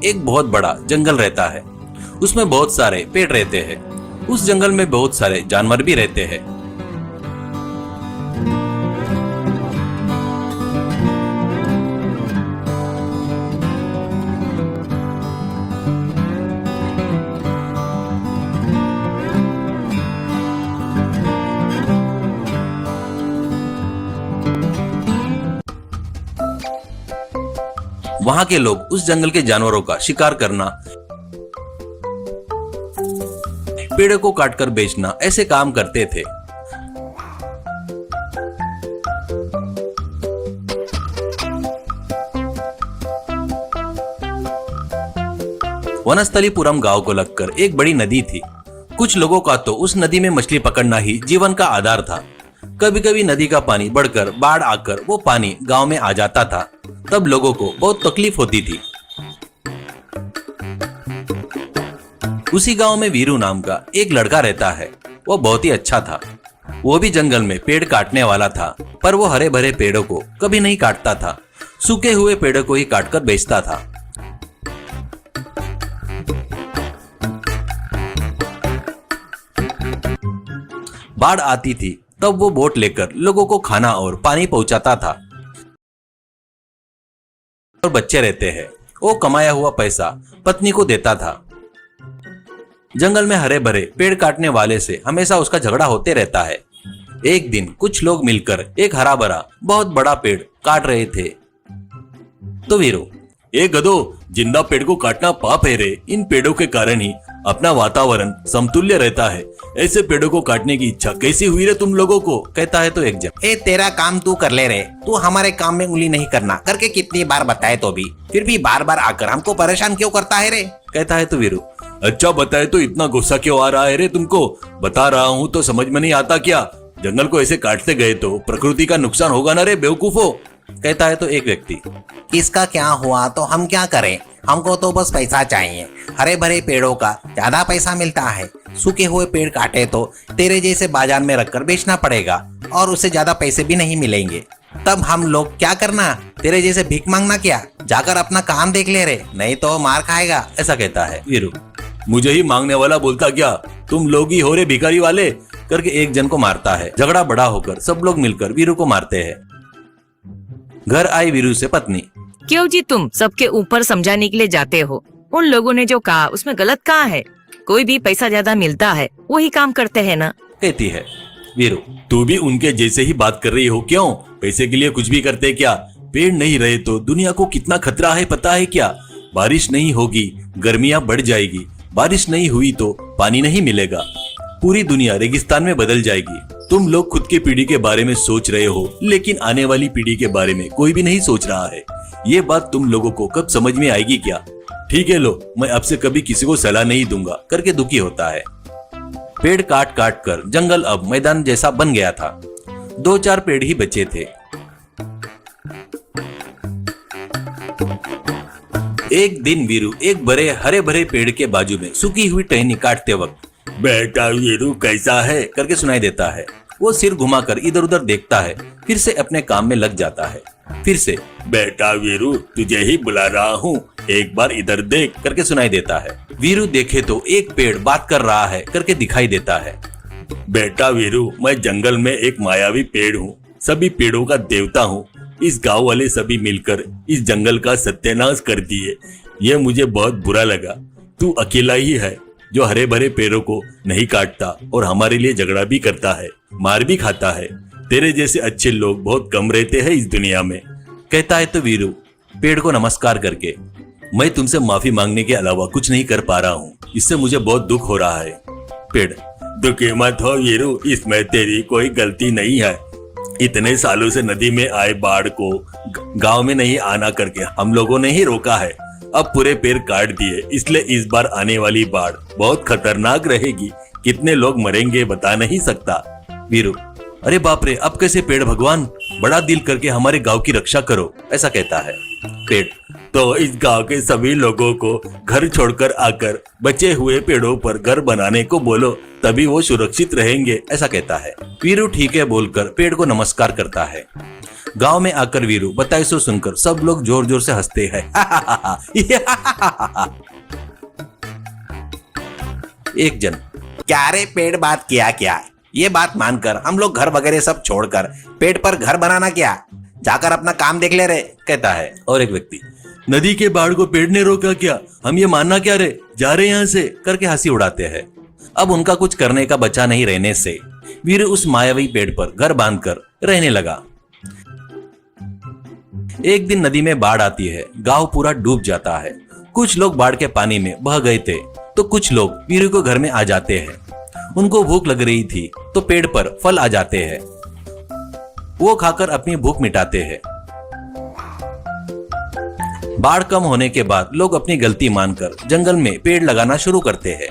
एक बहुत बड़ा जंगल रहता है। उसमें बहुत सारे पेड़ रहते हैं। उस जंगल में बहुत सारे जानवर भी रहते हैं। वहां के लोग उस जंगल के जानवरों का शिकार करना, पेड़ों को काटकर बेचना ऐसे काम करते थे। वनस्थलीपुरम गांव को लगकर एक बड़ी नदी थी। कुछ लोगों का तो उस नदी में मछली पकड़ना ही जीवन का आधार था। कभी कभी नदी का पानी बढ़कर बाढ़ आकर वो पानी गांव में आ जाता था। तब लोगों को बहुत तकलीफ होती थी। उसी गांव में वीरू नाम का एक लड़का रहता है। वो बहुत ही अच्छा था। वो भी जंगल में पेड़ काटने वाला था, पर वो हरे भरे पेड़ों को कभी नहीं काटता था। सूखे हुए पेड़ों को ही काटकर बेचता था। बाढ़ आती थी तब वो बोट लेकर लोगों को खाना और पानी पहुंचाता था। और बच्चे रहते हैं, वो कमाया हुआ पैसा पत्नी को देता था। जंगल में हरे भरे पेड़ काटने वाले से हमेशा उसका झगड़ा होते रहता है। एक दिन कुछ लोग मिलकर एक हरा भरा बहुत बड़ा पेड़ काट रहे थे। तो वीरू, ए गधो, जिंदा पेड़ को काटना पाप है रे। इन पेड़ों के कारण ही अपना वातावरण समतुल्य रहता है। ऐसे पेड़ों को काटने की इच्छा कैसी हुई रे तुम लोगों को? कहता है तो एक जन, ए तेरा काम तू कर ले रे, तू हमारे काम में उंगली नहीं करना करके कितनी बार बताए तो भी फिर भी बार बार आकर हमको परेशान क्यों करता है रे? कहता है तो वीरू, अच्छा बताए तो इतना गुस्सा क्यों आ रहा है रे तुमको? बता रहा हूँ तो समझ में नहीं आता क्या? जंगल को ऐसे काटते गए तो प्रकृति का नुकसान होगा ना रे बेवकूफो। कहता है तो एक व्यक्ति, इसका क्या हुआ तो हम क्या करें? हमको तो बस पैसा चाहिए। हरे भरे पेड़ों का ज्यादा पैसा मिलता है। सूखे हुए पेड़ काटे तो तेरे जैसे बाजार में रखकर बेचना पड़ेगा और उससे ज्यादा पैसे भी नहीं मिलेंगे। तब हम लोग क्या करना? तेरे जैसे भीख मांगना क्या? जाकर अपना काम देख ले रे, नहीं तो मार खाएगा। ऐसा कहता है वीरू। मुझे ही मांगने वाला बोलता क्या? तुम लोग ही हो रे भिखारी वाले, करके एक जन को मारता है। झगड़ा बड़ा होकर सब लोग मिलकर वीरू को मारते हैं। घर आई वीरू से पत्नी, क्यों जी तुम सबके ऊपर समझाने के लिए जाते हो? उन लोगों ने जो कहा उसमें गलत कहाँ है? कोई भी पैसा ज्यादा मिलता है वही काम करते हैं ना। कहती है वीरू, तू भी उनके जैसे ही बात कर रही हो क्यों? पैसे के लिए कुछ भी करते क्या? पेड़ नहीं रहे तो दुनिया को कितना खतरा है पता है क्या? बारिश नहीं होगी, गर्मियां बढ़ जाएगी। बारिश नहीं हुई तो पानी नहीं मिलेगा। पूरी दुनिया रेगिस्तान में बदल जाएगी। तुम लोग खुद की पीढ़ी के बारे में सोच रहे हो, लेकिन आने वाली पीढ़ी के बारे में कोई भी नहीं सोच रहा है। ये बात तुम लोगों को कब समझ में आएगी क्या? ठीक है लो, मैं अब से कभी किसी को सलाह नहीं दूंगा, करके दुखी होता है। पेड़ काट काट कर जंगल अब मैदान जैसा बन गया था। 2-4 पेड़ ही बचे थे। एक दिन वीरू एक बड़े हरे भरे पेड़ के बाजू में सूखी हुई टहनी काटते वक्त, बेटा वीरू कैसा है? करके सुनाई देता है। वो सिर घुमाकर इधर उधर देखता है, फिर से अपने काम में लग जाता है। फिर से, बेटा वीरू तुझे ही बुला रहा हूँ, एक बार इधर देख, करके सुनाई देता है। वीरू देखे तो एक पेड़ बात कर रहा है, करके दिखाई देता है। बेटा वीरू, मैं जंगल में एक मायावी पेड़ हूँ, सभी पेड़ों का देवता हूँ। इस गांव वाले सभी मिलकर इस जंगल का सत्यानाश कर दिए। ये मुझे बहुत बुरा लगा। तू अकेला ही है जो हरे भरे पेड़ों को नहीं काटता और हमारे लिए झगड़ा भी करता है, मार भी खाता है। तेरे जैसे अच्छे लोग बहुत कम रहते हैं इस दुनिया में। कहता है तो वीरू पेड़ को नमस्कार करके, मैं तुमसे माफी मांगने के अलावा कुछ नहीं कर पा रहा हूँ, इससे मुझे बहुत दुख हो रहा है। पेड़, दुखी मत हो वीरू, इसमें तेरी कोई गलती नहीं है। इतने सालों से नदी में आए बाढ़ को गांव में नहीं आना करके हम लोगों ने ही रोका है। अब पूरे पेड़ काट दिए, इसलिए इस बार आने वाली बाढ़ बहुत खतरनाक रहेगी। कितने लोग मरेंगे बता नहीं सकता। वीरू, अरे बाप रे, अब कैसे पेड़ भगवान, बड़ा दिल करके हमारे गांव की रक्षा करो, ऐसा कहता है। पेड़, तो इस गांव के सभी लोगों को घर छोड़कर आकर बचे हुए पेड़ों पर घर बनाने को बोलो, तभी वो सुरक्षित रहेंगे, ऐसा कहता है। वीरू ठीक है बोलकर पेड़ को नमस्कार करता है। गांव में आकर वीरू बताई सो सुनकर सब लोग जोर जोर से हंसते हैं। एक जन, क्या रे पेड़, बात किया क्या? ये बात मानकर हम लोग घर वगैरह सब छोड़कर पेड़ पर घर बनाना क्या? जाकर अपना काम देख ले रे, कहता है। और एक व्यक्ति, नदी के बाढ़ को पेड़ ने रोका क्या? हम ये मानना क्या रे, जा रहे यहाँ से, करके हंसी उड़ाते हैं। अब उनका कुछ करने का बचा नहीं रहने से वीरू उस मायावी पेड़ पर घर बांधकर रहने लगा। एक दिन नदी में बाढ़ आती है, गांव पूरा डूब जाता है। कुछ लोग बाढ़ के पानी में बह गए थे तो कुछ लोग वीरू को घर में आ जाते हैं। उनको भूख लग रही थी तो पेड़ पर फल आ जाते हैं, वो खाकर अपनी भूख मिटाते हैं। बाढ़ कम होने के बाद लोग अपनी गलती मानकर जंगल में पेड़ लगाना शुरू करते हैं।